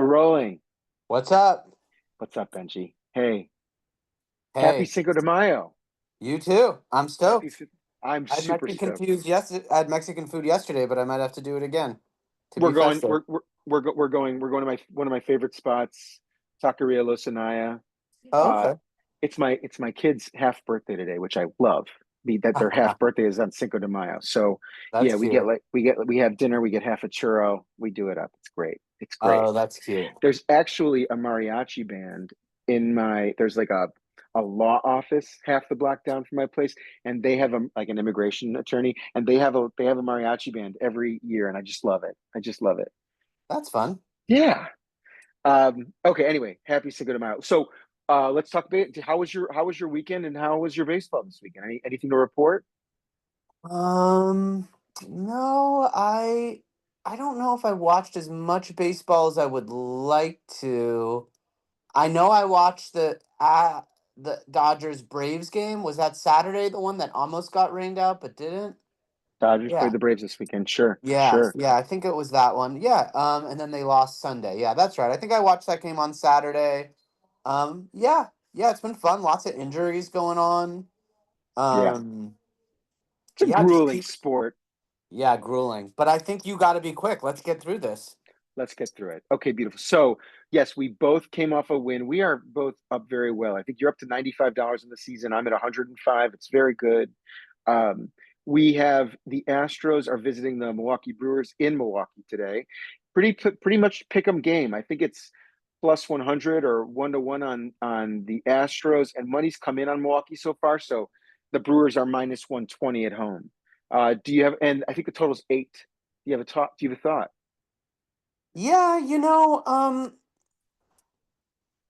rolling. What's up? What's up, Benji? Hey, happy Hey, Cinco de Mayo. you too. I'm Happy. stoked. I'm I had super Mexican stoked. food yesterday. I had Mexican food yesterday, but I might have to do it again to We're be going. festive. We're going to my one of my favorite spots, Taqueria Los Anaya. Oh, Uh, okay. it's my kid's half birthday today, which I love. That their half birthday is on Cinco de Mayo. So That's yeah, cute. we have dinner. We get half a churro. We do it up. It's great. It's great. Oh, that's cute. There's actually a mariachi band in my there's like a law office half the block down from my place, and they have like an immigration attorney, and they have a mariachi band every year, and I just love it. I just love it. That's fun. Yeah. Okay, anyway, happy Cinco de Mayo. So let's talk about how was your weekend, and how was your baseball this weekend? Anything to report? Um, no, I don't know if I watched as much baseball as I would like to. I know I watched the Dodgers Braves game. Was that Saturday, the one that almost got rained out but didn't? Dodgers Yeah. played the Braves this weekend. Sure, Yeah, sure. yeah, I think it was that one. Yeah, and then they lost Sunday. Yeah, that's right. I think I watched that game on Saturday. Yeah, yeah, it's been fun. Lots of injuries going on. Yeah. Um, It's a yeah, just grueling keep. sport. Yeah, grueling. But I think you got to be quick. Let's get through this. Let's get through it. Okay, beautiful. So, yes, we both came off a win. We are both up very well. I think you're up to $95 in the season. I'm at 105. It's very good. Um, we have the Astros are visiting the Milwaukee Brewers in Milwaukee today. Pretty much pick 'em game. I think it's plus 100 or 1-1 on the Astros, and money's come in on Milwaukee so far. So the Brewers are minus 120 at home. Do you have? And I think the total's 8. Do you have a thought? Do you have a thought? Yeah,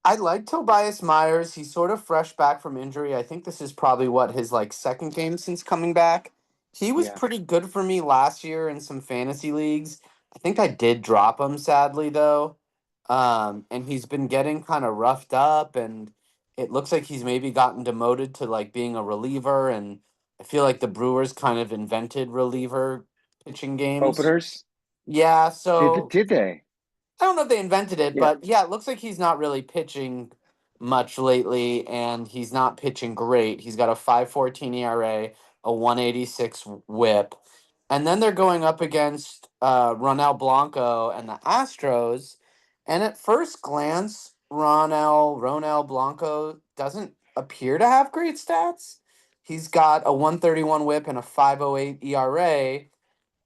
I like Tobias Myers. He's sort of fresh back from injury. I think this is probably what his like second game since coming back. He was Yeah. pretty good for me last year in some fantasy leagues. I think I did drop him sadly though. And he's been getting kind of roughed up and it looks like he's maybe gotten demoted to like being a reliever and I feel like the Brewers kind of invented reliever pitching games. Openers? Yeah, Did so did they? I don't know if they invented it, Yeah. but yeah, it looks like he's not really pitching much lately, and he's not pitching great. He's got a 5.14 ERA, a 186 whip. And then they're going up against Ronel Blanco and the Astros. And at first glance, Ronel Blanco doesn't appear to have great stats. He's got a 131 whip and a 508 ERA,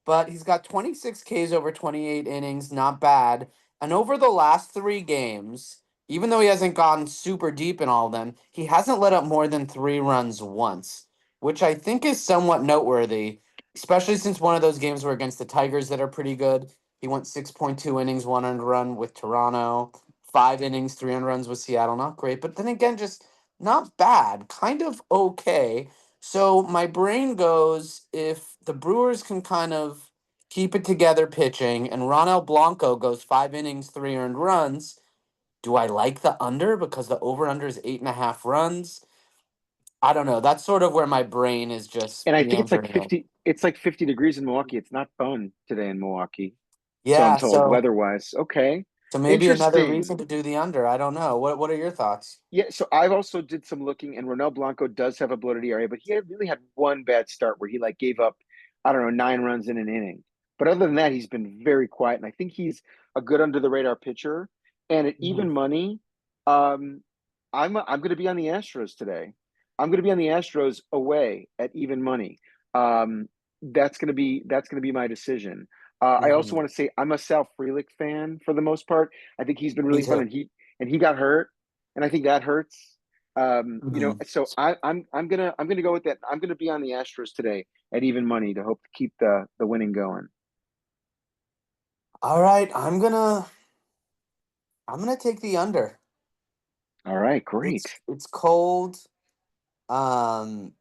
but he's got 26 Ks over 28 innings, not bad. And over the last 3 games, even though he hasn't gone super deep in all of them, he hasn't let up more than 3 runs once, which I think is somewhat noteworthy, especially since one of those games were against the Tigers that are pretty good. He went 6.2 innings, 1 earned run with Toronto, 5 innings, 3 earned runs with Seattle. Not great, but then again, just not bad, kind of okay. So my brain goes, if the Brewers can kind of keep it together pitching and Ronel Blanco goes 5 innings, 3 earned runs, do I like the under because the over under is 8.5 runs? I don't know. That's sort of where my brain is just And I think it's like meandering in. 50 it's like 50 degrees in Milwaukee. It's not fun today in Milwaukee. So I'm Yeah, told so weather-wise. Okay. so maybe another Interesting. reason to do the under. I don't know. What are your thoughts? Yeah, so I've also did some looking, and Ronel Blanco does have a bloated ERA, but really had one bad start where he like gave up, I don't know, 9 runs in an inning. But other than that, he's been very quiet, and I think he's a good under the radar pitcher. And at even Mhm. money, um, I'm going to be on the Astros today. I'm going to be on the Astros away at even money. Um, that's going to be my decision. I also Mhm. want to say I'm a Sal Frelick fan for the most part. I think he's been Me really fun, too. and he got hurt, and I think that hurts. Mhm. So I'm gonna go with that. I'm gonna be on the Astros today at even money to hope to keep the winning going. All right, I'm gonna take the under. All right, It's great. it's cold. Um,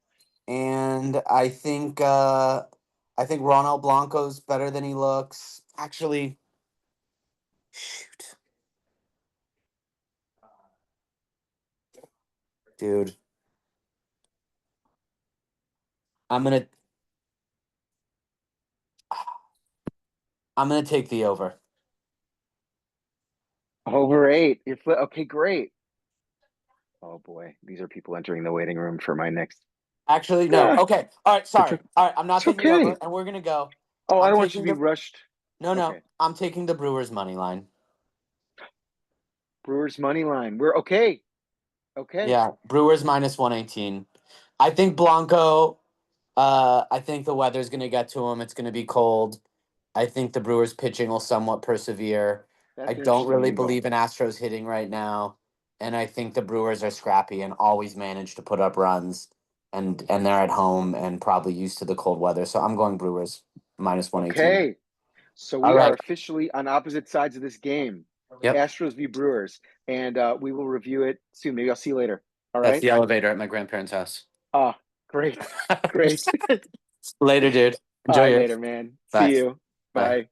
and I think Ronald Blanco's better than he looks. Actually, shoot, dude, I'm gonna I'm gonna take the over. Over 8. Okay, great. Oh boy, these are people entering the waiting room for my next. Actually, no. Ah, Okay. All right. it's Sorry. All right. I'm not it's taking over, okay. and we're gonna go. Oh, I I'm don't want you to taking be the. rushed. No, no. Okay, I'm taking the Brewers money line. Brewers money line. We're okay. Okay, Yeah, Brewers minus 118. I think Blanco. I think the weather's gonna get to him. It's gonna be cold. I think the Brewers pitching will somewhat persevere. I that's an don't interesting really angle. believe in Astros hitting right now, and I think the Brewers are scrappy and always manage to put up runs, and they're at home and probably used to the cold weather. So I'm going Brewers minus 118. Okay, so All we are right. officially on opposite sides of this game. Yep. Astros v Brewers, and we will review it soon. Maybe I'll see you later. All That's right. the elevator at my grandparents' house. Ah, great, great. Later, dude. All Enjoy right, yours. later, man. See Bye. you. Bye. Bye.